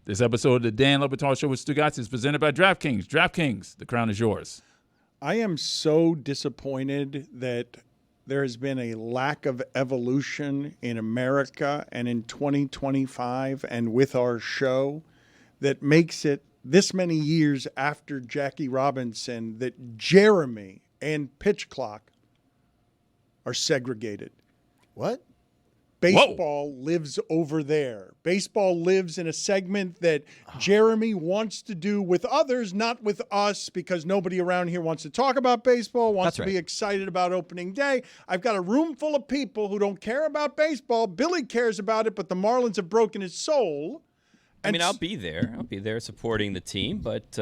This episode of the Dan Le Batard Show with Stugotz is presented by DraftKings. DraftKings, the crown is yours. I am so disappointed that there has been a lack of evolution in America and in 2025 and with our show that makes it this many years after Jackie Robinson that Jeremy and Pitch Clock are segregated. What? Baseball lives over there. Baseball lives in a segment that Jeremy wants to do with others, not with us, because nobody around here wants to talk about baseball, wants to be excited about opening day. I've got a room full of people who don't care about baseball. Billy cares about it, but the Marlins have broken his soul. I mean, I'll be there. I'll be there supporting the team, but,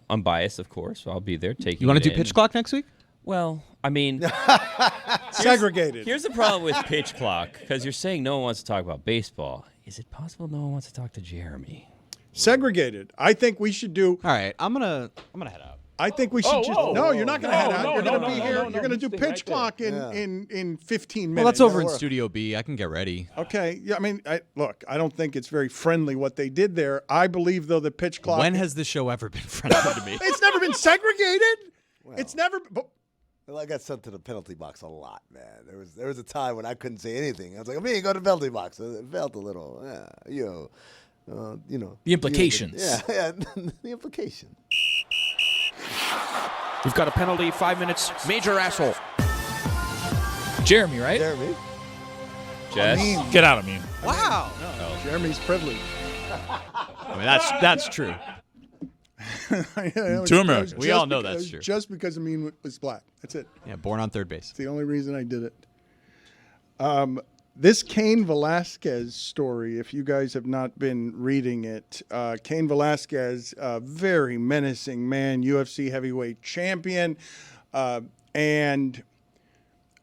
unbiased, of course. So I'll be there taking You want to do in. pitch clock next week? Well, I mean, segregated. Here's the problem with pitch clock, because you're saying no one wants to talk about baseball. Is it possible no one wants to talk to Jeremy? Segregated. I think we should do. All right, I'm gonna head out. I think we should No, you're not going to head out. You're going to be here. You're going to do pitch right clock in 15 minutes. Well, that's over in Studio B. I can get ready. Okay. Yeah. I mean, look, I don't think it's very friendly what they did there. I believe, though, the pitch clock. When has this show ever been friendly to me? It's never been segregated. Well, it's never. Well, I got sent to the penalty box a lot, man. There was a time when I couldn't say anything. I was like, I'm going to go to the penalty box. It felt a little, The implications. Yeah, the implication. We've got a penalty, 5 minutes, major asshole. Jeremy, right? Jeremy? Jess? Get out of me. Wow. Jeremy's privileged. I mean, that's true. To America. We all know that's true. Just because Amin was black. That's it. Yeah, born on third base. It's the only reason I did it. This Cain Velasquez story, if you guys have not been reading it, Cain Velasquez, a very menacing man, UFC heavyweight champion, and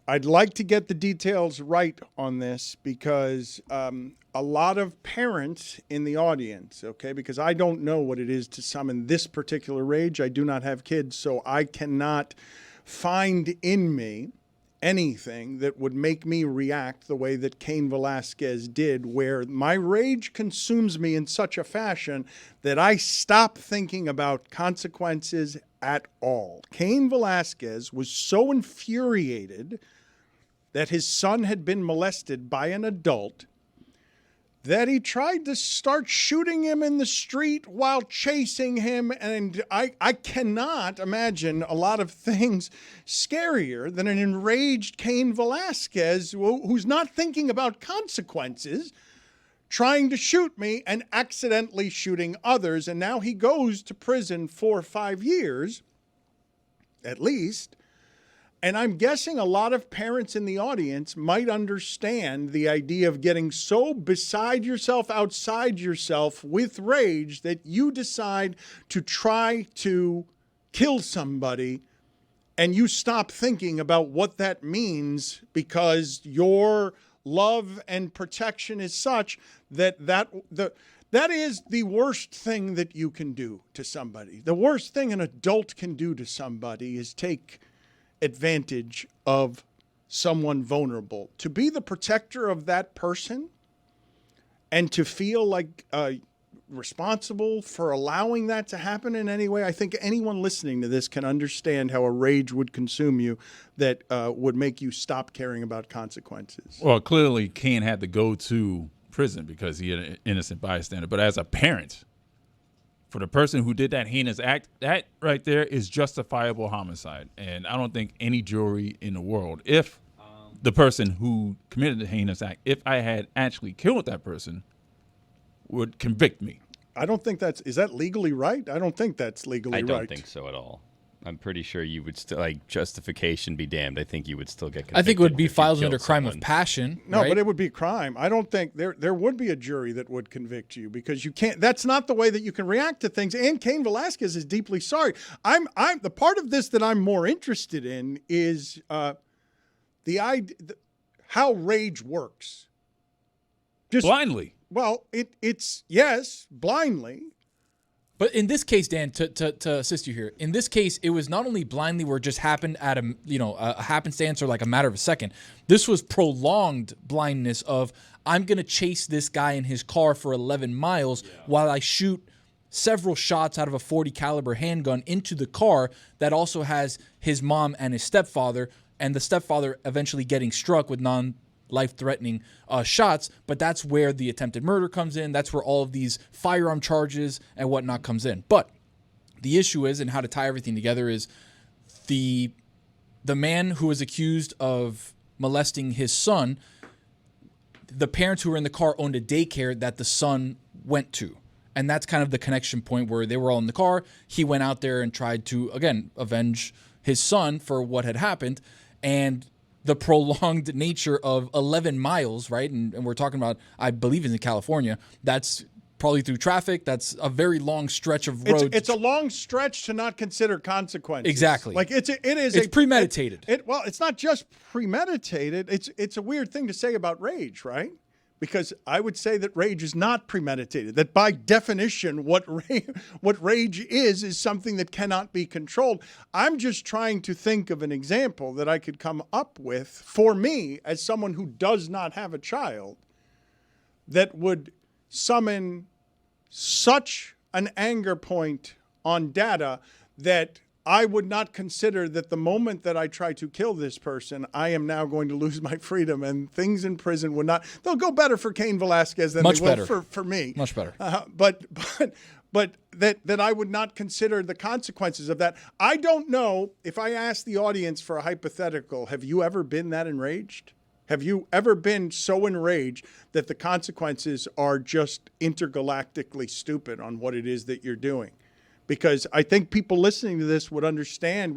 I'd like to get the details right on this because a lot of parents in the audience, okay, because I don't know what it is to summon this particular rage. I do not have kids, so I cannot find in me anything that would make me react the way that Cain Velasquez did, where my rage consumes me in such a fashion that I stop thinking about consequences at all. Cain Velasquez was so infuriated that his son had been molested by an adult that he tried to start shooting him in the street while chasing him. And I cannot imagine a lot of things scarier than an enraged Cain Velasquez who's not thinking about consequences, trying to shoot me and accidentally shooting others. And now he goes to prison 4 or 5 years, at least. And I'm guessing a lot of parents in the audience might understand the idea of getting so beside yourself, outside yourself with rage that you decide to try to kill somebody and you stop thinking about what that means because your love and protection is such that is the worst thing that you can do to somebody. The worst thing an adult can do to somebody is take advantage of someone vulnerable. To be the protector of that person and to feel like responsible for allowing that to happen in any way, I think anyone listening to this can understand how a rage would consume you that would make you stop caring about consequences. Well, clearly Cain had to go to prison because he had an innocent bystander. But as a parent, for the person who did that heinous act, that right there is justifiable homicide. And I don't think any jury in the world, if the person who committed the heinous act, if I had actually killed that person, would convict me. I don't think is that legally right? I don't think that's legally right. I don't think so at all. I'm pretty sure you would still, justification be damned. I think you would still get convicted. I think it would be if you filed killed under crime someone. of passion. No, right? but it would be a crime. I don't think there would be a jury that would convict you because you can't. That's not the way that you can react to things. And Cain Velasquez is deeply sorry. I'm the part of this that I'm more interested in is the idea how rage works. Just blindly. Well, it's yes, blindly. But in this case, Dan, to assist you here, in this case, it was not only blindly where it just happened at a happenstance or like a matter of a second. This was prolonged blindness of I'm going to chase this guy in his car for 11 miles while I shoot several shots out of a .40 caliber handgun into the car that also has his mom and his stepfather, and the stepfather eventually getting struck with non-life-threatening shots. But that's where the attempted murder comes in. That's where all of these firearm charges and whatnot comes in. But the issue is, and how to tie everything together, is the man who was accused of molesting his son, the parents who were in the car owned a daycare that the son went to. And that's kind of the connection point where they were all in the car. He went out there and tried to, again, avenge his son for what had happened. And the prolonged nature of 11 miles, right? And we're talking about, I believe it's in California. That's probably through traffic. That's a very long stretch of road. It's a long stretch to not consider consequences. Exactly. Like it's premeditated. Well, it's not just premeditated. It's a weird thing to say about rage, right? Because I would say that rage is not premeditated. That by definition, what rage is something that cannot be controlled. I'm just trying to think of an example that I could come up with for me as someone who does not have a child that would summon such an anger point on data that I would not consider that the moment that I try to kill this person, I am now going to lose my freedom, and things in prison would not. They'll go better for Cain Velasquez than Much they will better. for me. Much better. But that I would not consider the consequences of that. I don't know if I ask the audience for a hypothetical. Have you ever been that enraged? Have you ever been so enraged that the consequences are just intergalactically stupid on what it is that you're doing? Because I think people listening to this would understand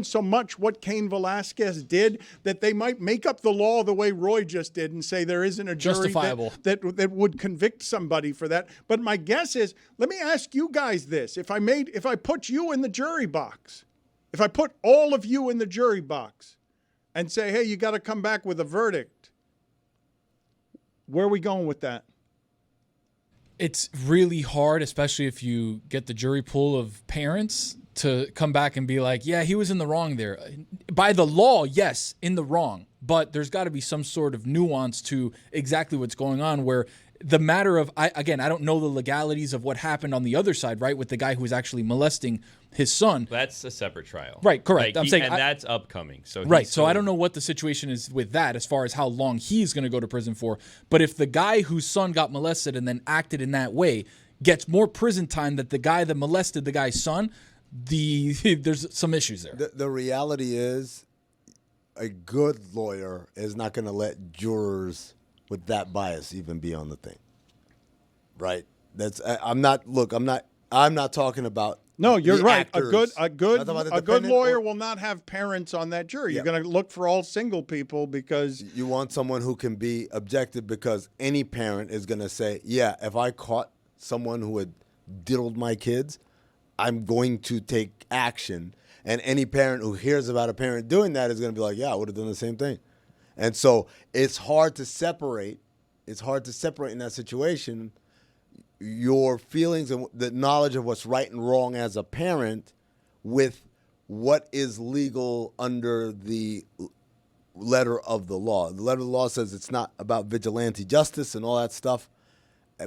so much what Cain Velasquez did that they might make up the law the way Roy just did and say there isn't a jury that would convict somebody for that. But my guess is, let me ask you guys this: if I put you in the jury box, if I put all of you in the jury box, and say, hey, you got to come back with a verdict, where are we going with that? It's really hard, especially if you get the jury pool of parents, to come back and be like, yeah, he was in the wrong there. By the law, yes, in the wrong. But there's got to be some sort of nuance to exactly what's going on, where the matter of, I don't know the legalities of what happened on the other side, right, with the guy who was actually molesting his son. That's a separate trial. Right, correct. I'm saying that's upcoming. So so I don't know what the situation is with that as far as how long he's going to go to prison for. But if the guy whose son got molested and then acted in that way gets more prison time than the guy that molested the guy's son, there's some issues there. The reality is, a good lawyer is not going to let jurors with that bias even be on the thing, right? I'm not talking about. No, you're right. Actors. A good lawyer will not have parents on that jury. Yeah. You're going to look for all single people because you want someone who can be objective, because any parent is going to say, yeah, if I caught someone who had diddled my kids, I'm going to take action. And any parent who hears about a parent doing that is going to be like, yeah, I would have done the same thing. And so it's hard to separate. It's hard to separate in that situation your feelings and the knowledge of what's right and wrong as a parent with what is legal under the letter of the law. The letter of the law says it's not about vigilante justice and all that stuff.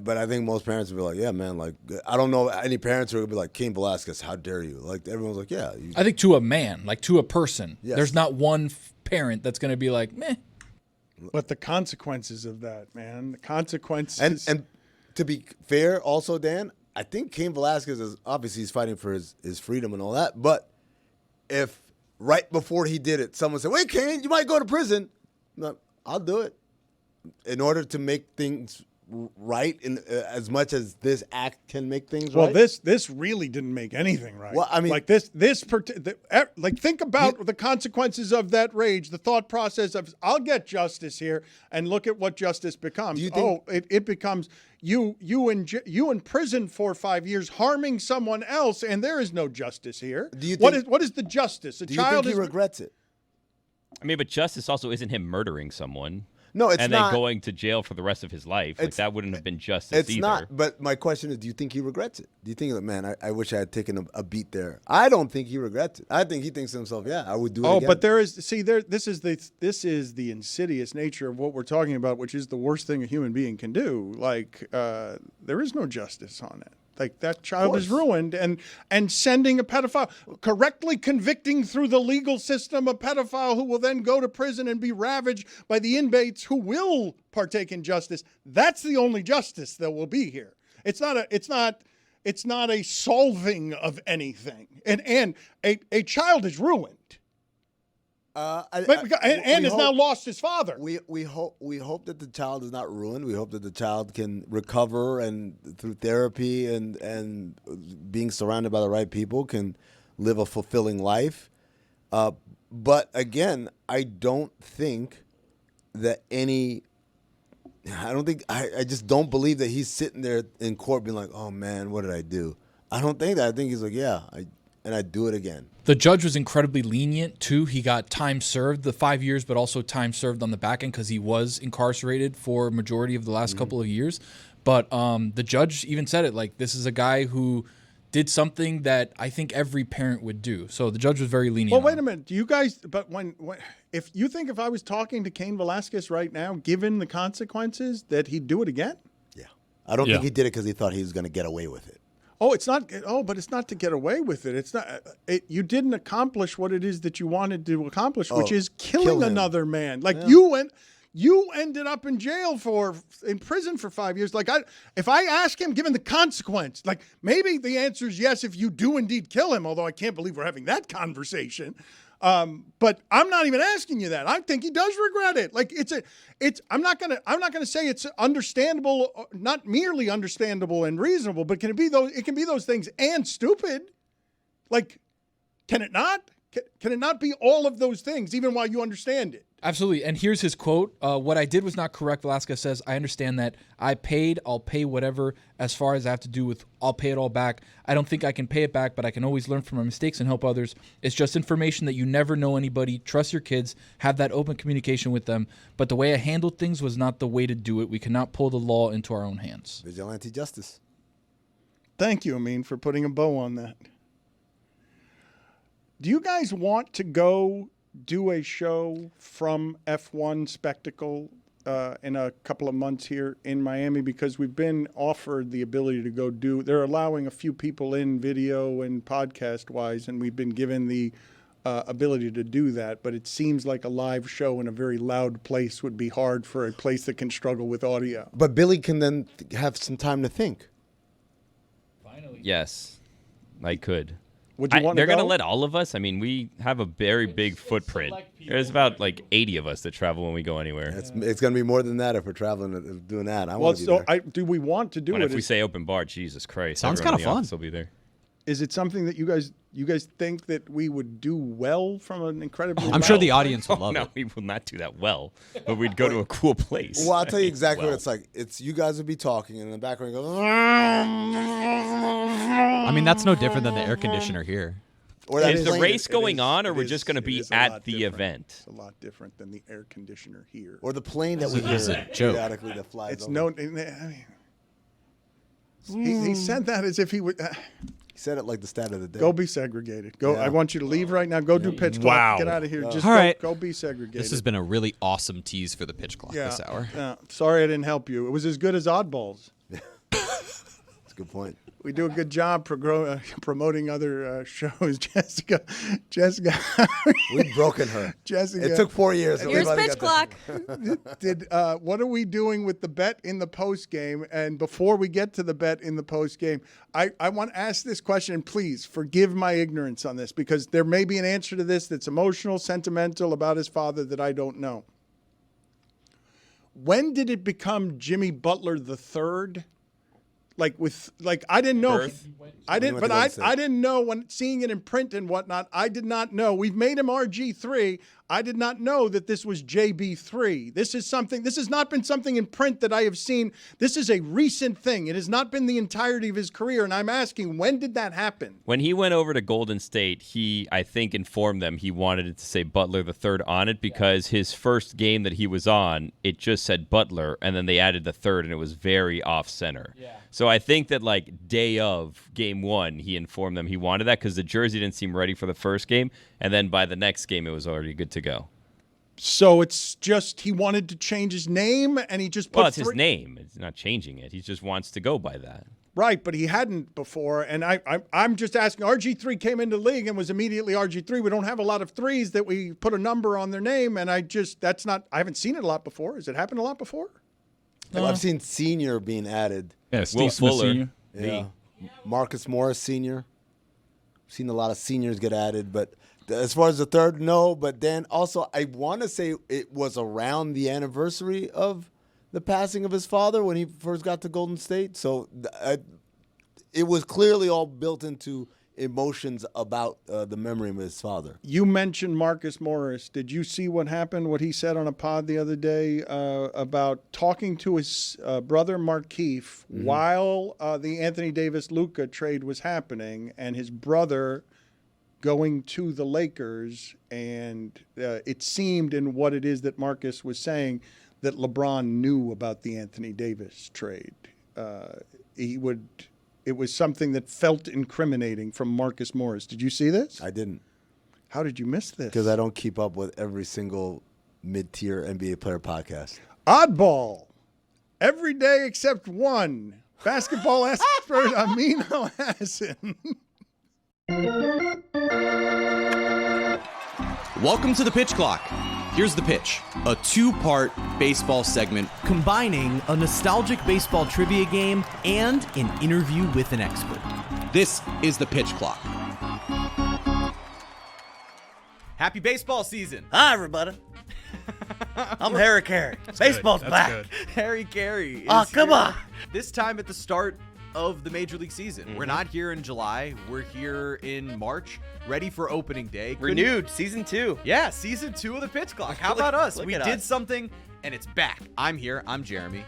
But I think most parents will be like, yeah, man, like, I don't know any parents who are going to be like, Cain Velasquez, how dare you? Like, everyone's like, yeah. I think to a man, like to a person, yes. There's not one parent that's going to be like, meh. But the consequences of that, man, the consequences. And to be fair, also, Dan, I think Cain Velasquez is obviously he's fighting for his freedom and all that. But if right before he did it, someone said, wait, Cain, you might go to prison. No, I'll do it in order to make things right, in as much as this act can make things right. Well, this really didn't make anything right. Well, I mean, like think about the consequences of that rage, the thought process of I'll get justice here, and look at what justice becomes. It becomes you in prison for 5 years harming someone else, and there is no justice here. Do you what is the justice? Do you think he regrets it? I mean, but justice also isn't him murdering someone. No, it's and not. then going to jail for the rest of his life. Like, that wouldn't have been justice It's either. not. But my question is, do you think he regrets it? Do you think, man, I wish I had taken a beat there? I don't think he regrets it. I think he thinks to himself, yeah, I would do it again. But this is the insidious nature of what we're talking about, which is the worst thing a human being can do. Like, there is no justice on it. Like, that child is ruined, and sending a pedophile, correctly convicting through the legal system a pedophile who will then go to prison and be ravaged by the inmates who will partake in justice. That's the only justice that will be here. It's not a solving of anything. And a child is ruined. And has now lost his father. We hope that the child is not ruined. We hope that the child can recover and through therapy and being surrounded by the right people can live a fulfilling life. But again, I just don't believe that he's sitting there in court being like, oh man, what did I do? I don't think that. I think he's like, I'd do it again. The judge was incredibly lenient, too. He got time served, the 5 years, but also time served on the back end because he was incarcerated for a majority of the last couple of years. But the judge even said it, like, this is a guy who did something that I think every parent would do. So the judge was very lenient. Well, wait a minute. Do you guys, but if I was talking to Cain Velasquez right now, given the consequences, that he'd do it again? Yeah. I don't think he did it because he thought he was going to get away with it. Oh, it's not. Oh, but it's not to get away with it. It's not. You didn't accomplish what it is that you wanted to accomplish, which is killing another man. Like you ended up in prison for 5 years. Like if I ask him, given the consequence, like maybe the answer is yes if you do indeed kill him. Although I can't believe we're having that conversation. But I'm not even asking you that. I think he does regret it. Like I'm not gonna say it's understandable, not merely understandable and reasonable, but it can be those things and stupid. Like, can it not? Can it not be all of those things, even while you understand it? Absolutely. And here's his quote. What I did was not correct. Velasquez says, I understand that. I paid. I'll pay whatever as far as I have to do with, I'll pay it all back. I don't think I can pay it back, but I can always learn from my mistakes and help others. It's just information that you never know anybody. Trust your kids. Have that open communication with them. But the way I handled things was not the way to do it. We cannot pull the law into our own hands. Vigilante justice. Thank you, Amin, for putting a bow on that. Do you guys want to go do a show from F1 Spectacle in a couple of months here in Miami? Because we've been offered the ability to go do. They're allowing a few people in video and podcast wise, and we've been given the ability to do that. But it seems like a live show in a very loud place would be hard for a place that can struggle with audio. But Billy can then have some time to think. Finally. Yes, I could. Would you want they're to go? going to let all of us. I mean, we have a very big footprint. There's about like 80 of us that travel when we go anywhere. It's going to be more than that if we're traveling doing that. Do we want to do But it? if we say open bar, Jesus Christ. Sounds kind of fun. Will be there. Is it something that you guys think that we would do well from an incredibly? I'm sure the loud- audience would love No, it. we will not do that well. But we'd go to a cool place. Well, I'll tell you exactly what it's like. It's you guys would be talking, and in the background you go. I mean, that's no different than the air conditioner here. Or that Is the plane- race going on, or It we're is- just going to it be is a at lot the different. event? It's a lot different than the air conditioner here. Or the plane that we This is hear a joke. periodically that flies It's over. no. I mean, he said that as if he would. He said it like the stat of the day. Go be segregated. Go. Yeah. I want you to leave right now. Go do pitch clock. Wow. Get out of here. Just All right. go be segregated. This has been a really awesome tease for the pitch clock yeah. this hour. Sorry I didn't help you. It was as good as Oddballs. That's a good point. We do a good job promoting other shows. Jessica. We've broken her. Jessica. It took 4 years. but we Here's finally pitch got clock. What are we doing with the bet in the post game? And before we get to the bet in the post game, I want to ask this question, and please forgive my ignorance on this, because there may be an answer to this that's emotional, sentimental about his father that I don't know. When did it become Jimmy Butler III? Like I didn't know. Birth? I didn't, When he but went to Golden State. I didn't know when seeing it in print and whatnot. I did not know. We've made him RG3. I did not know that this was JB3. This is something. This has not been something in print that I have seen. This is a recent thing. It has not been the entirety of his career. And I'm asking, when did that happen? When he went over to Golden State, he, I think, informed them he wanted it to say Butler the third on it because his first game that he was on, it just said Butler, and then they added the third, and it was very off-center. Yeah. So I think that, like, day of game one, he informed them he wanted that because the jersey didn't seem ready for the first game, and then by the next game, it was already good to go. So it's just he wanted to change his name, and he just put. Well, it's his name. It's not changing it. He just wants to go by that. Right, but he hadn't before, and I'm just asking. RG3 came into the league and was immediately RG3. We don't have a lot of threes that we put a number on their name, and I haven't seen it a seen it a lot before. Has it happened a lot before? Well, I've seen senior being added. Yeah, Will Steve Smith Fuller. Sr. Yeah. Marcus Morris Sr. Seen a lot of seniors get added, but as far as the third, no. But then also, I want to say it was around the anniversary of the passing of his father when he first got to Golden State. So it was clearly all built into emotions about the memory of his father. You mentioned Marcus Morris. Did you see what happened, what he said on a pod the other day about talking to his brother Markieff while the Anthony Davis-Luka trade was happening, and his brother going to the Lakers, and it seemed in what it is that Marcus was saying that LeBron knew about the Anthony Davis trade. It was something that felt incriminating from Marcus Morris. Did you see this? I didn't, How did you miss this? because I don't keep up with every single mid-tier NBA player podcast. Oddball. Every day except one. Basketball expert Amino Hassan. Welcome to the Pitch Clock. Here's the pitch, a two-part baseball segment. Combining a nostalgic baseball trivia game and an interview with an expert. This is the Pitch Clock. Happy baseball season. Hi, everybody. I'm Harry Carey. Baseball's back. Harry Carey. Oh, come on. This time at the start of the Major League season. We're not here in July. We're here in March, ready for opening day. Renewed, season 2. Yeah, season 2 of the Pitch Clock. How about us? Look We at did us. something, and it's back. I'm here. I'm Jeremy.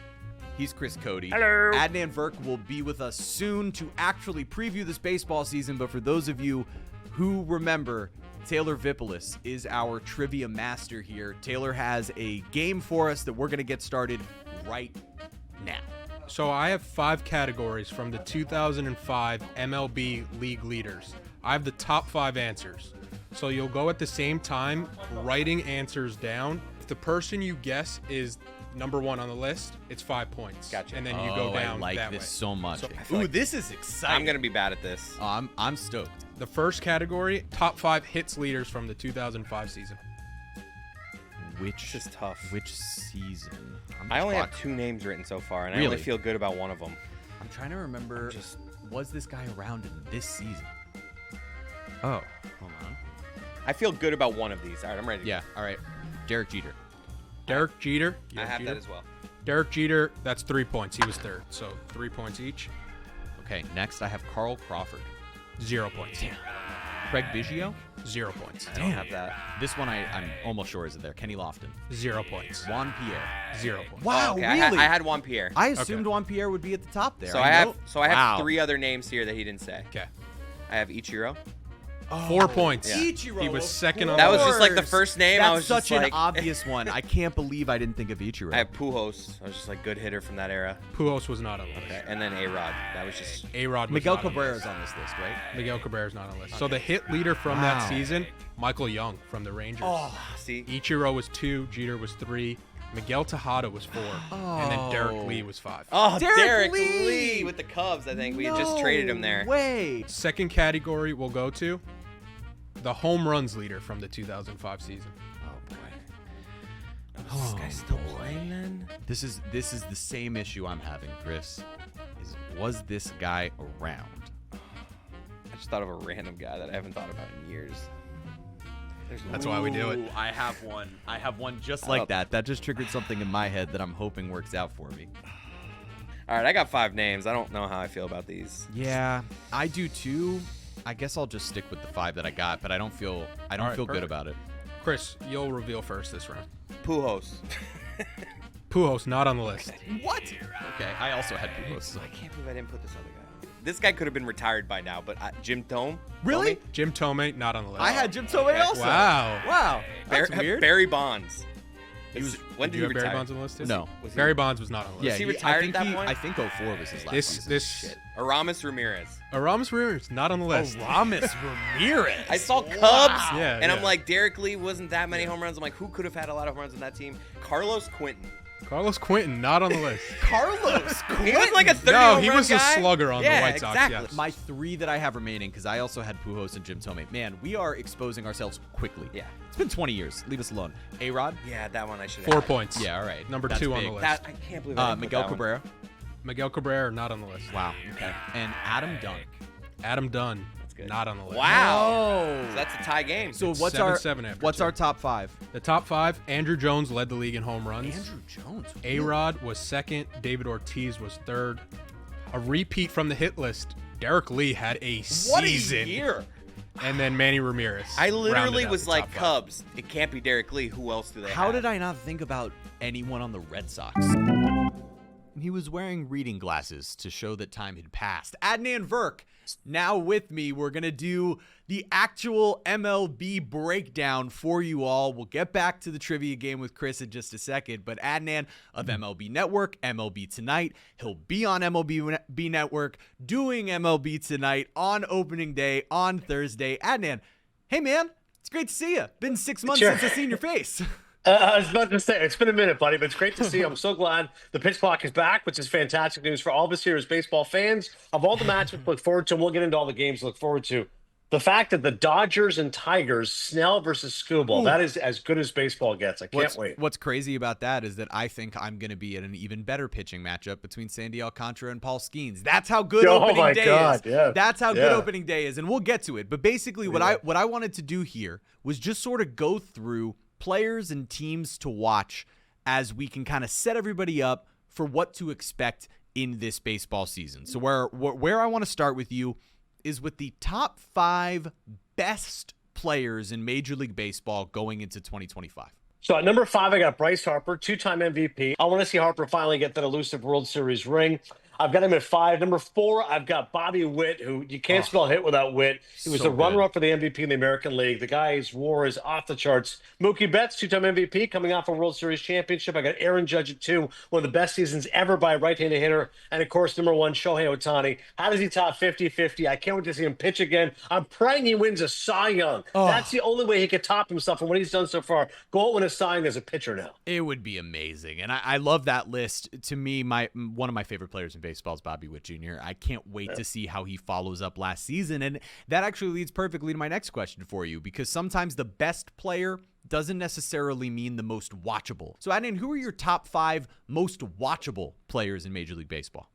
He's Chris Cody. Hello. Adnan Verk will be with us soon to actually preview this baseball season. But for those of you who remember, Taylor Vipolis is our trivia master here. Taylor has a game for us that we're going to get started right now. So I have 5 categories from the 2005 MLB League Leaders. I have the top 5 answers. So you'll go at the same time writing answers down. If the person you guess is number 1 on the list, it's 5 points. Gotcha. And then you go down I like that this way. so much. So Ooh, this is exciting. I'm going to be bad at this. I'm stoked. the first category, top 5 hits leaders from the 2005 season. This is tough. Which season? I only have 2 names written so far, and I Really? only feel good about one of them. I'm trying to remember. Was this guy around in this season? Oh, hold on. I feel good about one of these. All right, I'm ready. Yeah. All right. Derek Jeter. Derek Jeter. I have that as well. Derek Jeter, that's 3 points. He was third, so 3 points each. Okay. Next, I have Carl Crawford. 0 points. Craig Biggio. 0 points. I don't have that. This one I'm almost sure isn't there. Kenny Lofton. 0 points. Juan Pierre. 0 points. Wow, Okay, really? I had Juan Pierre. I assumed Juan Pierre would be at the top there. So I have Wow. 3 other names here that he didn't say. Okay. I have Ichiro. 4 points. Yeah. Ichiro. He was second on That the was list. just like the first name. That's I was such just an like, obvious one. I can't believe I didn't think of Ichiro. I have Pujols. I was just like good hitter from that era. Pujols was not on the list. Okay. And then A-Rod. That was just A-Rod was Miguel not on the Cabrera's list. on this list, right? Miguel Cabrera's not on the list. So the hit leader from that season, Michael Young from the Rangers. see. Ichiro was 2, Jeter was 3, Miguel Tejada was 4, and then Derek Lee was 5. Oh, Derek Derek Lee! Lee with the Cubs. I think we had just traded him there. Way. Second category we'll go to the home runs leader from the 2005 season. Oh boy. Was this guy still playing then? This is the same issue I'm having, Chris. Was this guy around? I just thought of a random guy that I haven't thought about in years. That's why we do it. Ooh, I have one. I have one just like that. That just triggered something in my head that I'm hoping works out for me. All right, I got 5 names. I don't know how I feel about these. Yeah, I do too. I guess I'll just stick with the 5 that I got, but I don't feel good about it. Chris, you'll reveal first this round. Pujols. Pujols, not on the list. What? Okay, I also had Pujols. I can't believe I didn't put this other guy. This guy could have been retired by now, but Jim Thome? Really? Thome? Jim Thome, not on the list. I had Jim Thome also. Wow. That's weird. Barry Bonds. When did you he have retire? Barry Bonds on the list too? No. Barry Bonds was not on the list. Yeah, Was he retired at that point? I think 04 was his last season. This Aramis Ramirez. Aramis Ramirez, not on the list. Aramis Ramirez. I saw Cubs, Yeah, and yeah. I'm like, Derek Lee wasn't that many home runs. I'm like, who could have had a lot of home runs on that team? Carlos Quentin. Carlos Quentin, not on the list. Carlos Quentin. He was like a 30 No, home he run was guy. a slugger on the Yeah, White Sox. exactly. Yes. My 3 that I have remaining, because I also had Pujols and Jim Thome. Man, we are exposing ourselves quickly. Yeah. It's been 20 years. Leave us alone. A-Rod? Yeah, that one I should have. 4 points. Yeah, all right. Number That's 2 on big. the list. That, I can't believe I didn't put Miguel that one. Cabrera. Miguel Cabrera, not on the list. Wow. Okay. And Adam Dunn. Adam Dunn, good. not on the list. Wow. So that's a tie game. So It's what's 7-7 after what's two. our top 5? The top 5, Andrew Jones led the league in home runs. Andrew Jones. A-Rod was 2nd. David Ortiz was 3rd. A repeat from the hit list. Derek Lee had a What season. a year. And then Manny Ramirez. I literally rounded out was the like, top 5. Cubs. It can't be Derek Lee. Who else do they How have? did I not think about anyone on the Red Sox? He was wearing reading glasses to show that time had passed. Adnan Verk, now with me. We're going to do the actual MLB breakdown for you all. We'll get back to the trivia game with Chris in just a second, but Adnan of MLB Network, MLB Tonight, he'll be on MLB Network doing MLB Tonight on opening day on Thursday. Adnan, hey man, it's great to see you. Been 6 months since I've seen your face. I was about to say, it's been a minute, buddy, but it's great to see you. I'm so glad the pitch clock is back, which is fantastic news for all of us here as baseball fans. Of all the matches to look forward to, and we'll get into all the games to look forward to, the fact that the Dodgers and Tigers, Snell versus Skubal, that is as good as baseball gets. I can't wait. What's crazy about that is that I think I'm going to be at an even better pitching matchup between Sandy Alcantara and Paul Skeens. That's how good opening day is. Yeah. That's how good opening day is, and we'll get to it. But basically, what I wanted to do here was just sort of go through players and teams to watch as we can kind of set everybody up for what to expect in this baseball season. So where I want to start with you is with the top 5 best players in Major League Baseball going into 2025. So at number 5, I got Bryce Harper, 2-time MVP. I want to see Harper finally get that elusive World Series ring. I've got him at 5. Number 4, I've got Bobby Witt, who you can't spell hit without Witt. He was the runner-up for the MVP in the American League. The guy's WAR is off the charts. Mookie Betts, 2-time MVP, coming off a World Series championship. I got Aaron Judge at 2, one of the best seasons ever by a right-handed hitter. And, of course, number 1, Shohei Ohtani. How does he top 50-50? I can't wait to see him pitch again. I'm praying he wins a Cy Young. That's the only way he could top himself from what he's done so far. Go out and win a Cy Young as a pitcher now. It would be amazing. And I love that list. To me, one of my favorite players in baseball is Bobby Witt Jr. I can't wait to see how he follows up last season. And that actually leads perfectly to my next question for you, because sometimes the best player doesn't necessarily mean the most watchable. So, Adnan, who are your top 5 most watchable players in Major League Baseball?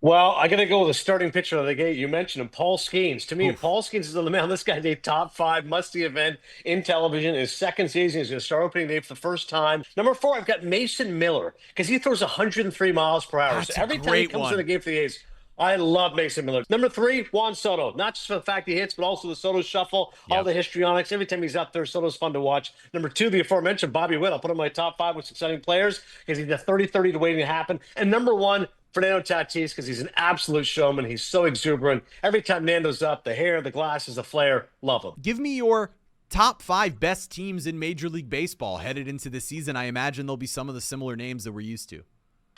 Well, I got to go with the starting pitcher of the game. You mentioned him, Paul Skeens. To me, if Paul Skeens is on the mound, this guy's a top 5 must-see event in television. His second season, he's going to start opening day for the first time. Number 4, I've got Mason Miller, because he throws 103 miles per hour. That's so every a time he great comes one. to the game for the A's, I love Mason Miller. Number 3, Juan Soto. Not just for the fact he hits, but also the Soto shuffle, all the histrionics. Every time he's up there, Soto's fun to watch. Number 2, the aforementioned Bobby Witt. I'll put him in my top 5 most exciting players because he's a 30-30 to waiting to happen. And number 1, Fernando Tatis, because he's an absolute showman. He's so exuberant. Every time Nando's up, the hair, the glasses, the flair, love him. Give me your top 5 best teams in Major League Baseball headed into this season. I imagine there'll be some of the similar names that we're used to.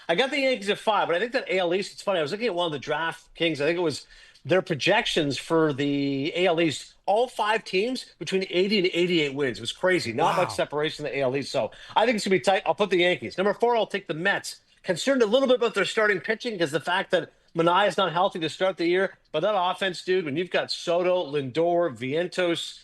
I got the Yankees at 5, but I think that AL East, it's funny. I was looking at one of the DraftKings. I think it was their projections for the AL East. All 5 teams between 80 and 88 wins. It was crazy. Not much separation in the AL East. So I think it's going to be tight. I'll put the Yankees. Number 4, I'll take the Mets. Concerned a little bit about their starting pitching because the fact that Manaea is not healthy to start the year. But that offense, dude, when you've got Soto, Lindor, Vientos,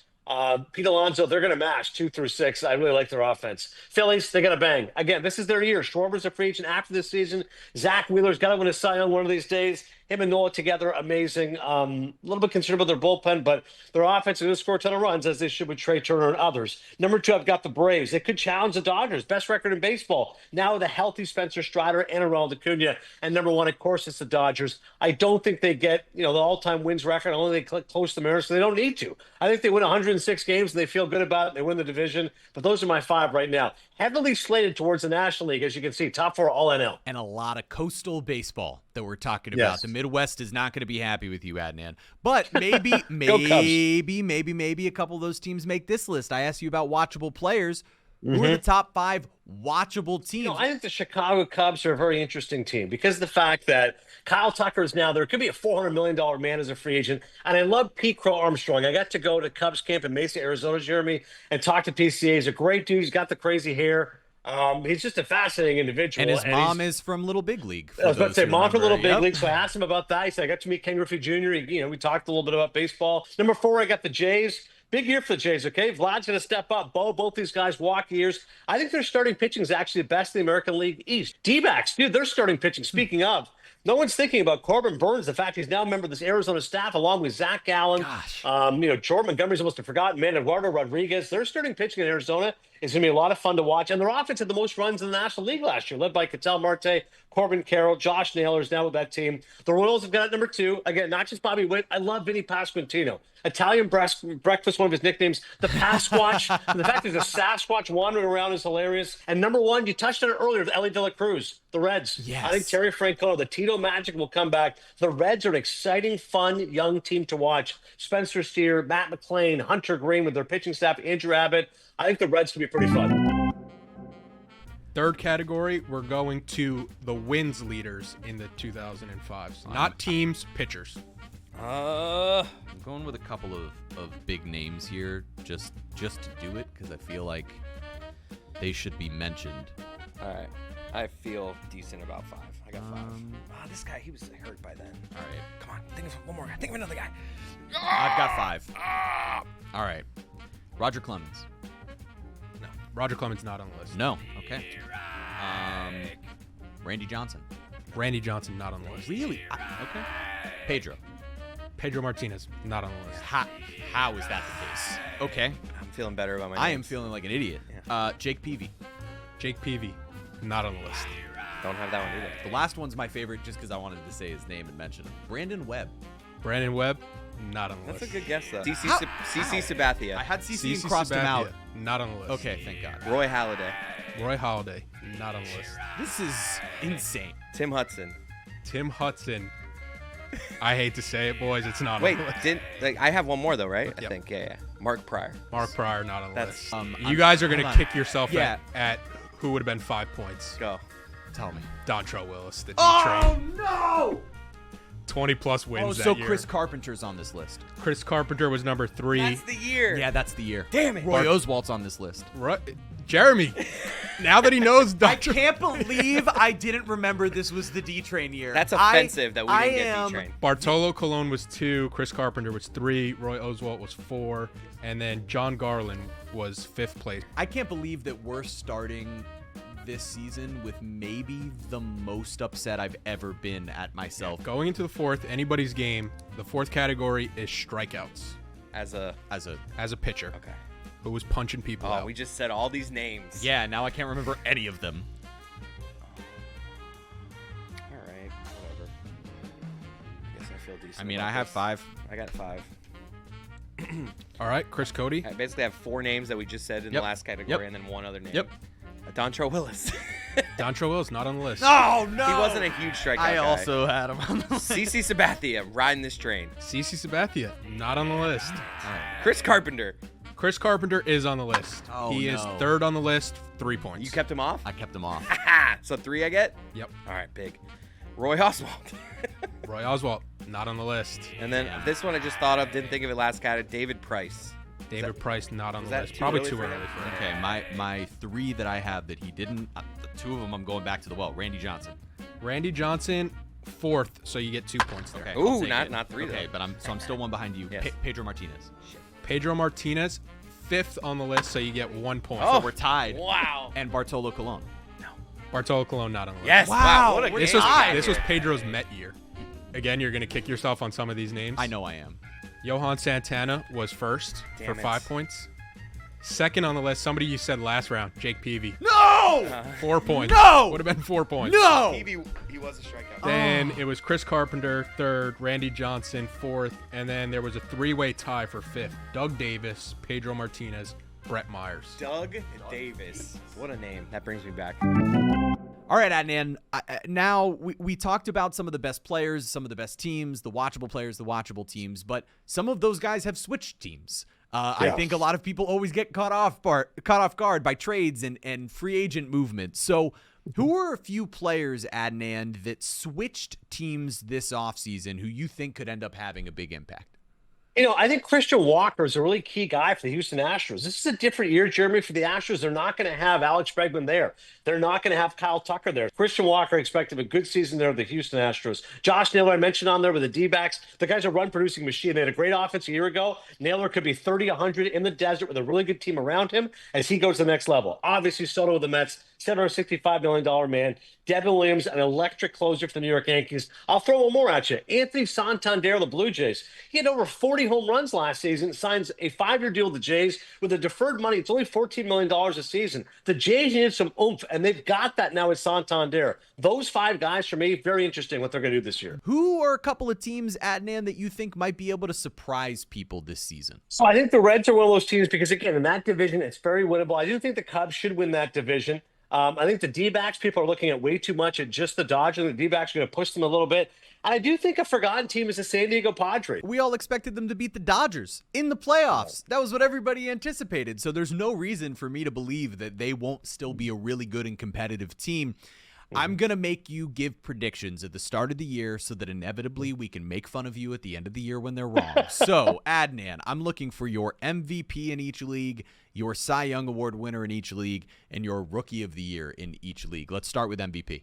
Pete Alonso, they're going to mash 2 through 6. I really like their offense. Phillies, they got to bang. Again, this is their year. Schwarber's a free agent after this season. Zach Wheeler's got to win a Cy Young one of these days. Him and Noah together, amazing. A little bit concerned about their bullpen, but their offense is going to score a ton of runs, as they should with Trey Turner and others. Number 2, I've got the Braves. They could challenge the Dodgers. Best record in baseball. Now with a healthy Spencer Strider and a Ronald Acuna. And number 1, of course, it's the Dodgers. I don't think they get, the all-time wins record. Only they click close to the Mariners, so they don't need to. I think they win 106 games, and they feel good about it. They win the division. But those are my 5 right now. Heavily slated towards the National League, as you can see. Top 4 all NL. And a lot of coastal baseball that we're talking about. Yes. The Midwest is not going to be happy with you, Adnan. But maybe a couple of those teams make this list. I asked you about watchable players. Who are the top 5 watchable teams? I think the Chicago Cubs are a very interesting team because of the fact that Kyle Tucker is now there. Could be a $400 million man as a free agent. And I love Pete Crow Armstrong. I got to go to Cubs camp in Mesa, Arizona, Jeremy, and talk to PCA. He's a great dude. He's got the crazy hair. He's just a fascinating individual. And his mom is from Little Big League. I was about to say, mom from Little Big League. So I asked him about that. He said, I got to meet Ken Griffey Jr. We talked a little bit about baseball. Number 4, I got the Jays. Big year for the Jays, okay? Vlad's going to step up. Both these guys walk years. I think their starting pitching is actually the best in the American League East. D-backs, dude, their starting pitching. Speaking of, no one's thinking about Corbin Burns. The fact he's now a member of this Arizona staff, along with Zach Gallen. Jordan Montgomery's almost a forgotten man. Eduardo Rodriguez. Their starting pitching in Arizona is going to be a lot of fun to watch. And their offense had the most runs in the National League last year, led by Ketel Marte, Corbin Carroll, Josh Naylor's now with that team. The Royals have got at number 2. Again, not just Bobby Witt. I love Vinny Pasquantino. Italian breakfast, one of his nicknames. The Pasquatch. And the fact there's a Sasquatch wandering around is hilarious. And number 1, you touched on it earlier, with Ellie De La Cruz, the Reds. Yes. I think Terry Francona, the Tito Magic will come back. The Reds are an exciting, fun, young team to watch. Spencer Steer, Matt McClain, Hunter Green with their pitching staff, Andrew Abbott. I think the Reds can be pretty fun. Third category, we're going to the wins leaders in the 2005s. Not teams, pitchers. I'm going with a couple of big names here just to do it because I feel like they should be mentioned. All right. I feel decent about 5. I got 5. This guy, he was hurt by then. All right. Come on. Think of one more guy. Think of another guy. I've got 5. All right. Roger Clemens. No. Roger Clemens not on the list. No. Okay. Randy Johnson. Randy Johnson not on the list. Really? Okay. Pedro Martinez not on the list. How is that the case? Okay. I'm feeling better about my I names. am feeling like an idiot. Yeah. Jake Peavy. Jake Peavy not on the list. Don't have that one either. The last one's my favorite just because I wanted to say his name and mention him. Brandon Webb. Brandon Webb not on the That's list. a good guess, though. CC Sabathia. I had CC and CC crossed him out. Sabathia, not on the list. Okay, thank God. Roy Halladay. Roy Halladay not on the list. This is insane. Tim Hudson. Tim Hudson. I hate to say it, boys. It's not Wait, on the list. I have one more, though, right? I Yep. think, yeah. Mark Pryor. Mark Pryor not on the That's- list. You guys are going to hold on. kick yourself Yeah. at who would have been 5 points. Go. Tell me. Dontrell Willis, the Oh, D-Train. no! 20-plus wins Oh, that so year. Chris Carpenter's on this list. Chris Carpenter was number 3. That's the year. Yeah, that's the year. Damn it. Roy Oswalt's on this list. Right. Jeremy, now that he knows I Dontrell. can't believe I didn't remember this was the D-Train year. That's offensive that we didn't get D-Train. Bartolo Colon was 2, Chris Carpenter was 3, Roy Oswalt was 4, and then John Garland was 5th place. I can't believe that we're starting this season with maybe the most upset I've ever been at myself. Going into the 4th, anybody's game, the 4th category is strikeouts As a pitcher. Okay. Who was punching people out. We just said all these names. Yeah, now I can't remember any of them. All right. Whatever. I guess I feel decent. I mean, about I have this. 5. I got 5. All right, Chris Cody. I basically have 4 names that we just said in the Yep. last category, Yep. and then 1 other name. Yep. Dontrell Willis. Dontrell Willis not on the list. Oh, no! He wasn't a huge strikeout guy. I also had him on the list. CC Sabathia riding this train. CC Sabathia not on the list. Chris Carpenter. Chris Carpenter is on the list. Oh, he is no. 3rd on the list, 3 points. You kept him off? I kept him off. So 3 I get? Yep. All right, big. Roy Oswald. Roy Oswalt not on the list. And then this one I just thought of, didn't think of it last category. David Price. David Price not on is the that list. too Probably early too for early him? for him. Okay, my 3 that I have that he didn't, the 2 of them I'm going back to the well. Randy Johnson. Randy Johnson, 4th, so you get 2 points there. Okay. Ooh, I'll take not it. 3 Okay, though. but I'm still 1 behind you. Yes. Pedro Martinez. Pedro Martinez, 5th on the list, so you get 1 point. Oh. So we're tied. Wow. And Bartolo Colon. Bartolo Colon not on the list. Yes. Wow, What a we're game. This was tied. Pedro's Met year. Again, you're going to kick yourself on some of these names. I know I am. Johan Santana was first for 5 points. Second on the list, somebody you said last round, Jake Peavy. No! 4 points. No! Would have been 4 points. No! He was a strikeout. Then it was Chris Carpenter, third, Randy Johnson, fourth, and then there was a three-way tie for fifth. Doug Davis, Pedro Martinez, Brett Myers. Doug Davis. What a name. That brings me back. All right, Adnan. Now we talked about some of the best players, some of the best teams, the watchable players, the watchable teams, but some of those guys have switched teams. I think a lot of people always get caught off guard by trades and free agent movement. So who are a few players, Adnan, that switched teams this offseason who you think could end up having a big impact? I think Christian Walker is a really key guy for the Houston Astros. This is a different year, Jeremy, for the Astros. They're not going to have Alex Bregman there. They're not going to have Kyle Tucker there. Christian Walker expected a good season there with the Houston Astros. Josh Naylor, I mentioned on there with the D-backs. The guy's a run-producing machine. They had a great offense a year ago. Naylor could be 30-100 in the desert with a really good team around him as he goes to the next level. Obviously, Soto with the Mets, $765 million man. Devin Williams, an electric closer for the New York Yankees. I'll throw one more at you. Anthony Santander, the Blue Jays. He had over 40 home runs last season, signs a 5-year deal with the Jays with the deferred money. It's only $14 million a season. The Jays needed some oomph, and they've got that now with Santander. Those 5 guys, for me, very interesting what they're going to do this year. Who are a couple of teams, Adnan, that you think might be able to surprise people this season? So I think the Reds are one of those teams because, again, in that division, it's very winnable. I do think the Cubs should win that division. I think the D-backs, people are looking at way too much at just the Dodgers. The D-backs are going to push them a little bit. And I do think a forgotten team is the San Diego Padres. We all expected them to beat the Dodgers in the playoffs. That was what everybody anticipated. So there's no reason for me to believe that they won't still be a really good and competitive team. I'm going to make you give predictions at the start of the year so that inevitably we can make fun of you at the end of the year when they're wrong. So, Adnan, I'm looking for your MVP in each league, your Cy Young Award winner in each league, and your Rookie of the Year in each league. Let's start with MVP.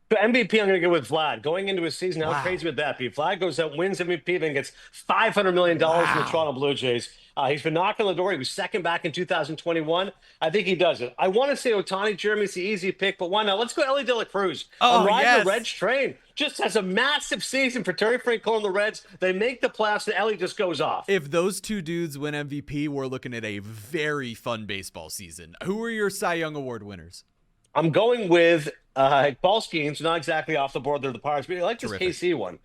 For MVP, I'm going to go with Vlad. Going into his season, how crazy would that be? Vlad goes out, wins MVP, then gets $500 million from the Toronto Blue Jays. He's been knocking on the door. He was second back in 2021. I think he does it. I want to say Ohtani, Jeremy, it's the easy pick, but why not? Let's go Ellie De La Cruz. I'm riding the Reds train. Just has a massive season for Terry Francona and the Reds. They make the playoffs, and Ellie just goes off. If those two dudes win MVP, we're looking at a very fun baseball season. Who are your Cy Young Award winners? I'm going with Paul Skeens, not exactly off the board. They're the Pirates, but I like this KC one.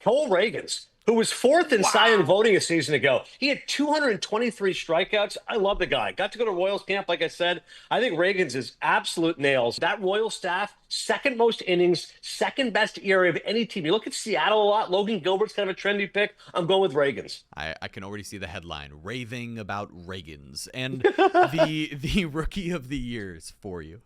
Cole Reagans, who was fourth in Cy Young voting a season ago. He had 223 strikeouts. I love the guy. Got to go to Royals camp, like I said. I think Reagans is absolute nails. That Royal staff, second most innings, second best ERA of any team. You look at Seattle a lot. Logan Gilbert's kind of a trendy pick. I'm going with Reagans. I can already see the headline, raving about Reagans. And the Rookie of the Years for you.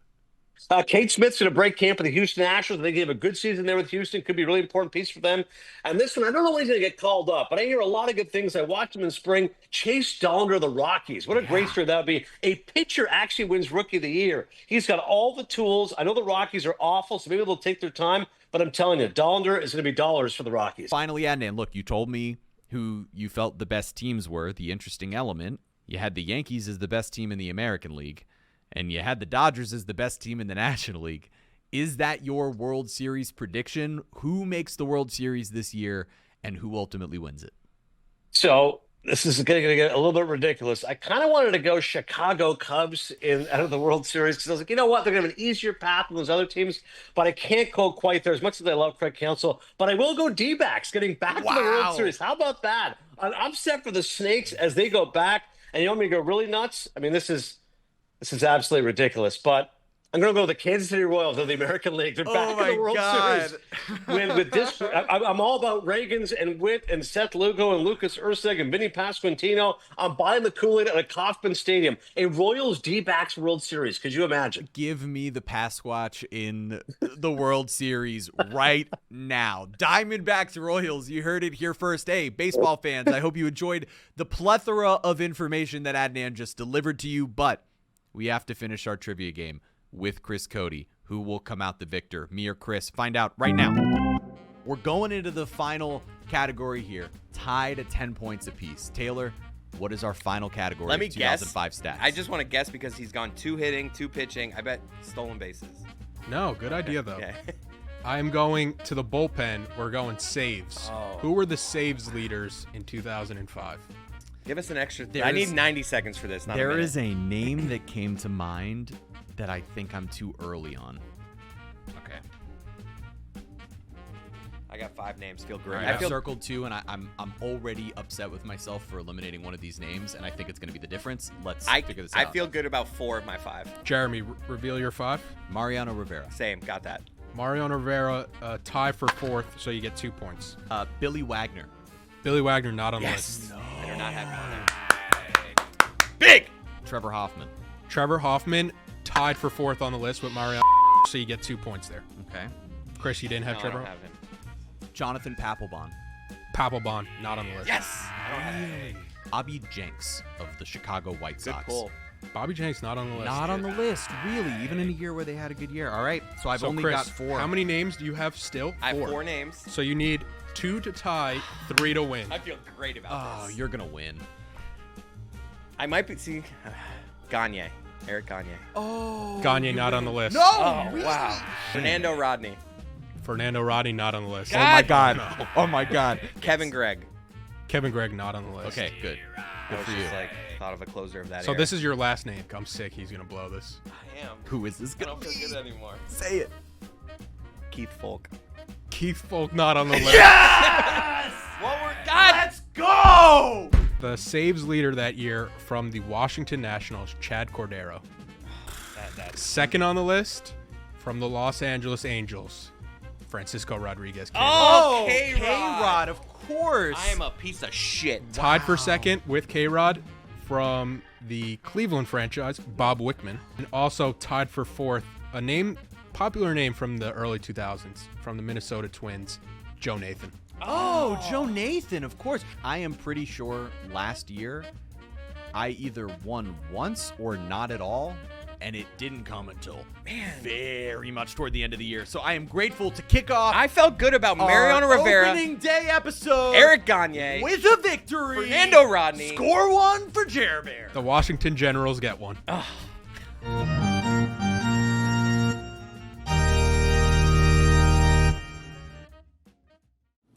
Kate Smith's going to break camp with the Houston Astros. I think they have a good season there with Houston. Could be a really important piece for them. And this one, I don't know when he's going to get called up, but I hear a lot of good things. I watched him in spring. Chase Dollander of the Rockies. What a great story that would be. A pitcher actually wins Rookie of the Year. He's got all the tools. I know the Rockies are awful, so maybe they'll take their time. But I'm telling you, Dollander is going to be dollars for the Rockies. Finally, Adnan, look, you told me who you felt the best teams were. The interesting element, you had the Yankees as the best team in the American League. And you had the Dodgers as the best team in the National League. Is that your World Series prediction? Who makes the World Series this year, and who ultimately wins it? So this is going to get a little bit ridiculous. I kind of wanted to go Chicago Cubs out of the World Series because I was like, you know what? They're going to have an easier path than those other teams, but I can't go quite there as much as I love Craig Counsell. But I will go D-backs getting back to the World Series. How about that? An upset for the Snakes as they go back. And you want me to go really nuts? I mean, this is absolutely ridiculous, but I'm going to go with the Kansas City Royals of the American League. They're back in the World Series. With this, I'm all about Reagans and Witt and Seth Lugo and Lucas Ursig and Vinny Pasquantino. I'm buying the Kool-Aid at a Kauffman Stadium. A Royals D-backs World Series. Could you imagine? Give me the Pasquatch in the World Series right now. Diamondbacks Royals. You heard it here first. Hey, baseball fans, I hope you enjoyed the plethora of information that Adnan just delivered to you, but we have to finish our trivia game with Chris Cody. Who will come out the victor? Me or Chris? Find out right now. We're going into the final category here, tied at 10 points apiece. Taylor, what is our final category? Let me 2005 guess. stats. I just want to guess because he's gone 2 hitting, 2 pitching. I bet stolen bases. No, good idea, though. Yeah. I am going to the bullpen. We're going saves. Oh. Who were the saves leaders in 2005? Give us an extra. There I is- need 90 seconds for this. Not There a minute. is a name that came to mind that I think I'm too early on. Okay. I got 5 names. Feel great. All right, I I've feel circled 2, and I'm already upset with myself for eliminating one of these names, and I think it's going to be the difference. Let's figure this I out. feel good about 4 of my 5. Jeremy, reveal your 5. Mariano Rivera. Same. Got that. Mariano Rivera, tie for 4th, so you get 2 points. Billy Wagner. Billy Wagner, not on the Yes. list. I do not have him on there. Big. Trevor Hoffman. Trevor Hoffman, tied for 4th on the list with Mariano, so you get 2 points there. Okay. Chris, you didn't have No, I Trevor? don't have him. Jonathan Papelbon. Papelbon, not on the list. Yes. I don't have him. Bobby Jenks of the Chicago White Good Sox. pull. Bobby Jenks, not on the list. Not on the list, really, even in a year where they had a good year. All right, so I've So only Chris, got 4. how many names do you have still? I have 4 names. So you need 2 to tie, 3 to win. I feel great about Oh, this. you're going to win. I might be. See, Gagne. Eric Gagne. Oh. Gagne, not on the list. Oh, wow. Fernando Rodney. Fernando Rodney, not on the list. Oh, my God. Oh, my God. Kevin Gregg. Kevin Gregg, not on the list. Okay, good. I Good was for you. just like, thought of a closer of that So era. this is your last name. I'm sick. He's going to blow this. I am. Who is this I going don't to feel be? good anymore. Say it. Keith Folk. Keith Folk, not on the list. Yes! What we're God. Let's go! The saves leader that year from the Washington Nationals, Chad Cordero. That's Second on the list from the Los Angeles Angels, Francisco Rodriguez. Oh, K-Rod, K-Rod. of course. I am a piece of shit. Tied for second with K-Rod from the Cleveland franchise, Bob Wickman. And also tied for 4th, a name, popular name from the early 2000s, from the Minnesota Twins, Joe Nathan. Oh, Joe Nathan, of course. I am pretty sure last year I either won once or not at all, and it didn't come until very much toward the end of the year. So I am grateful to kick off I felt good about Mariano our Rivera, opening day episode, Eric Gagne, with a victory. Fernando Rodney. Score 1 for Jeremy. The Washington Generals get one.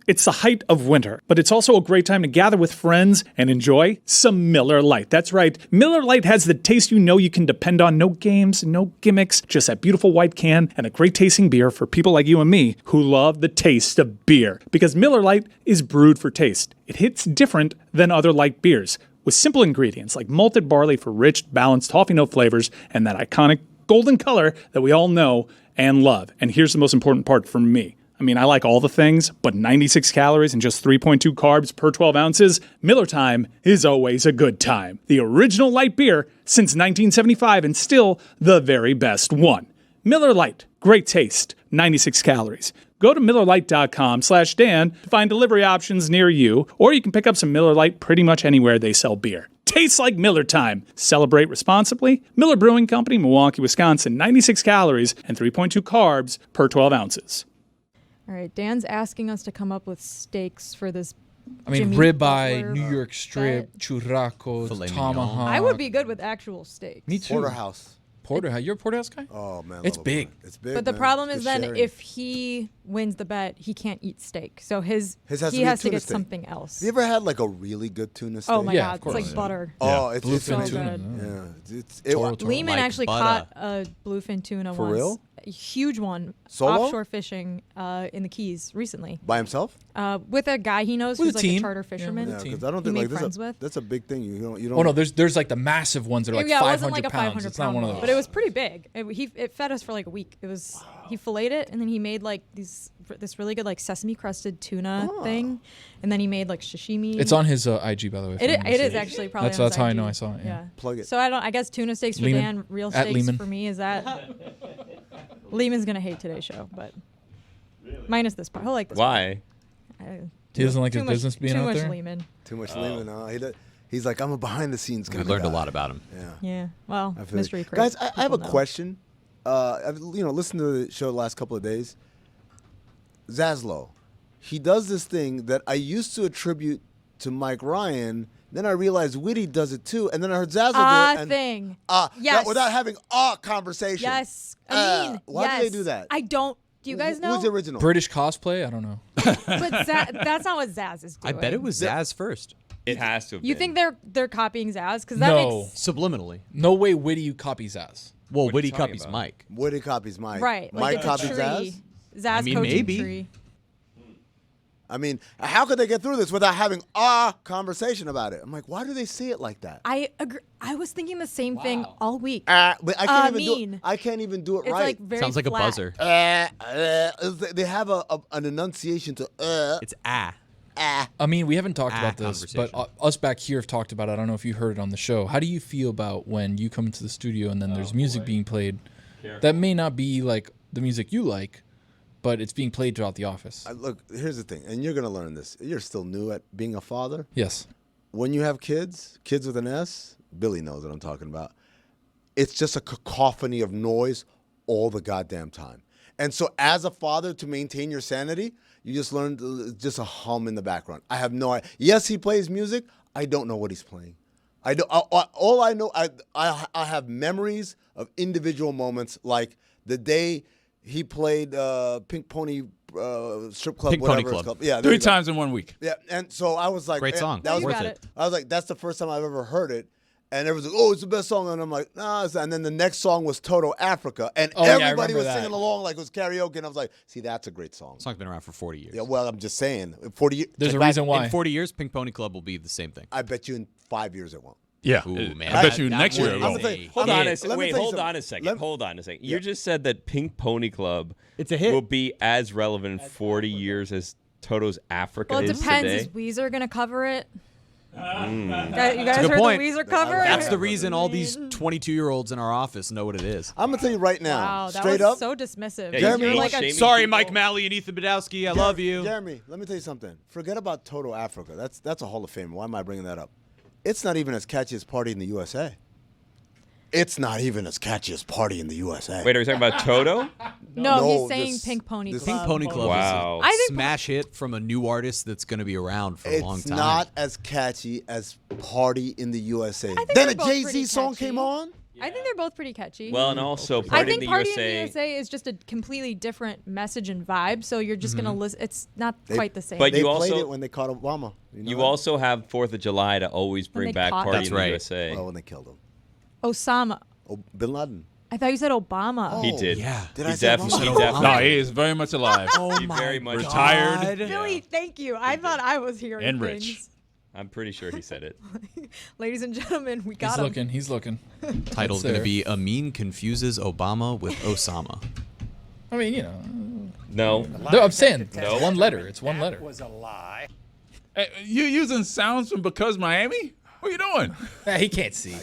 It's the height of winter, but it's also a great time to gather with friends and enjoy some Miller Lite. That's right, Miller Lite has the taste you know you can depend on. No games, no gimmicks, just that beautiful white can and a great tasting beer for people like you and me who love the taste of beer. Because Miller Lite is brewed for taste. It hits different than other light beers, with simple ingredients like malted barley for rich, balanced toffee note flavors and that iconic golden color that we all know and love. And here's the most important part for me. I mean, I like all the things, but 96 calories and just 3.2 carbs per 12 ounces, Miller Time is always a good time. The original light beer since 1975 and still the very best one. Miller Lite, great taste, 96 calories. Go to MillerLite.com/Dan to find delivery options near you, or you can pick up some Miller Lite pretty much anywhere they sell beer. Tastes like Miller Time. Celebrate responsibly. Miller Brewing Company, Milwaukee, Wisconsin, 96 calories and 3.2 carbs per 12 ounces. All right, Dan's asking us to come up with steaks for this. I mean, Jimmy ribeye, Butler New York strip, bet. churrascos, Filet mignon. tomahawk. I would be good with actual steaks. Me too. Porterhouse. Porterhouse. You're a porterhouse guy? Oh man, It's love a big. porter. It's big. But the man. problem Good is then sharing. if he wins the bet, he can't eat steak. So His has to he be a has to tuna get steak. something else. Have you ever had like a really good tuna steak? Oh my Yeah, God, of course. it's like butter. Oh, it's Bluefin so tuna. good. Yeah, it's Toro. Lehman Like actually butter. caught a bluefin tuna For once. real? A huge one. Solo? Offshore fishing in the Keys recently. by himself. With a guy he knows With who's a like team. a charter Yeah, fisherman. Yeah, team. because I don't He think made like friends with. that's a big thing. You don't. Oh no, there's like the massive ones that are like yeah, it 500 wasn't like a 500 pounds. It's not one of those. But it was pretty big. It fed us for like a week. It was he filleted it and then he made like this really good like sesame crusted tuna thing, and then he made like sashimi. It's on his IG, by the way. if It, anyone it wants is to- actually probably. That's on that's his how I IG. know I saw it. Yeah. Plug it. So I guess tuna steaks for Lehman. Dan, real At steaks Lehman. for me. Is that Lehman's gonna hate today's show, but minus this part. He'll like this. Why? Part. He doesn't like Too his being business being too out much there? Lehman. Too much Lehman. He's like, I'm a behind the scenes We kind learned of a guy. lot about him. Yeah. Yeah. Well, I feel mystery like- crate. Guys, I have a People know. question. I've listened to the show the last couple of days. Zaslow, he does this thing that I used to attribute to Mike Ryan. Then I realized Whitty does it too, and then I heard Zaslow do it. And, Thing. yeah, Yes. without having a conversation. Yes. I mean, why yes. do they do that? I don't. Do you guys know? Who's the original? British cosplay? I don't know. But that's not what Zaz is I doing. bet it was Zaz first. It has to have You been. think they're copying Zaz? Because that No. makes Subliminally. No way Whitty copies Zaz. Well, What are Whitty you talking copies about? Mike. Woody copies Mike. right. Mike Like it's copies a tree. Zaz. Zaz mean, coaching maybe. tree. I mean, how could they get through this without having a conversation about it? I'm like, why do they say it like that? I agree. I was thinking the same thing all week. But I can't even do mean. it. I can't even do it It's right. like very Sounds like flat. a buzzer. They have an enunciation to It's I mean, we haven't talked about this, but conversation. us back here have talked about it. I don't know if you heard it on the show. How do you feel about when you come into the studio and then there's music being played that may not be like the music you like, but it's being played throughout the office? Look, here's the thing, and you're gonna learn this. You're still new at being a father. Yes. When you have kids with an S, Billy knows what I'm talking about. It's just a cacophony of noise all the goddamn time. And so as a father, to maintain your sanity, you just learn just a hum in the background. I have no idea. Yes, he plays music. I don't know what he's playing. All I know, I have memories of individual moments, like the day he played Pink Pony Strip Club, Pink whatever Pony it's Club. called. Yeah, there 3 you go. times in 1 week. Yeah, and so I was like, Great song. That was You Worth got it. it. I was like, that's the first time I've ever heard it. And everyone's like, oh, it's the best song. And I'm like, nah. And then the next song was Toto, Africa. And Oh, yeah, I everybody remember was that. singing along like it was karaoke. And I was like, see, that's a great song. The song's been around for 40 years. Yeah, well, I'm just saying. 40 years. There's a reason why. In 40 years, Pink Pony Club will be the same thing. I bet you in 5 years it won't. Yeah. Ooh, man. I bet you That next year would it will. I'm gonna say- Hold I'm on gonna- a second. let me Wait, tell you hold something. on a second. Let- Hold on a second. Yeah. You just said that Pink Pony Club It's a hit. will be as relevant in 40 years as Toto's Africa Well, it is depends. today. Is Weezer gonna cover it? You guys That's a heard good point. the Weezer cover? That's the reason all these 22-year-olds in our office know what it is. I'm going to tell you right now. Wow, that straight was up. so dismissive. Yeah, Jeremy, You're you like a shaming Sorry, people. Mike Malley and Ethan Badowski. I love you. Jeremy, let me tell you something. Forget about Toto Africa. That's a Hall of Fame. Why am I bringing that up? It's not even as catchy as Party in the USA. It's not even as catchy as Party in the USA. Wait, are we talking about Toto? No, No, he's saying this- Pink Pony this- Club. Pink Pony Club Wow. is I a think- smash hit from a new artist that's going to be around for a long It's time. not as catchy as Party in the USA. think Then they're a both Jay-Z pretty song catchy. came on. I think they're both pretty catchy. Well, and also I Party in think the Party USA. in the USA is just a completely different message and vibe. So you're just gonna listen. It's not quite the same. But They you played also- it when they caught Obama. know You that? also have 4th of July to always When bring they back caught Party That's in the right. USA. Well, when they killed him. Osama. Oh, Bin Laden. I thought you said Obama. He did. yeah. Did He I say wrong? definitely, You he said definitely No, he is very much alive. Oh he my very much Retired. Billy, thank you. I thought I was hearing And things. rich. I'm pretty sure he said it. Ladies and gentlemen, we got He's him. looking. He's looking. Title's It's going to there. be Amin confuses Obama with Osama. I mean, you know. No. No, I'm saying No. it's one letter. It's one letter. was a lie. Hey, you using sounds from Because Miami? What are you doing? He can't see.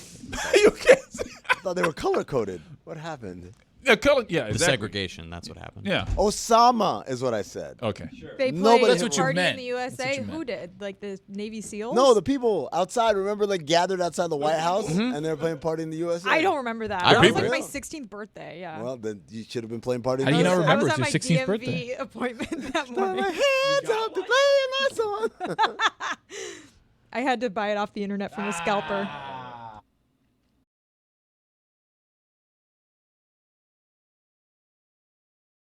You can't see. I thought they were color coded. What happened? Yeah, color. Yeah, The exactly. segregation, that's what happened. Yeah. Osama is what I said. Okay. They played Nobody- That's what you Party meant. in the That's what USA. you Who meant. did? Like the Navy SEALs? No, the people outside, remember, like gathered outside the White House and they were playing Party in the USA? I don't remember that. I That was remember like it. my 16th birthday. Yeah. Well, then you should have been playing Party in How the do you not USA. remember? I was It's at your my 16th birthday. DMV appointment that Put my morning. hands up to play my song. I had to buy it off the internet from a scalper.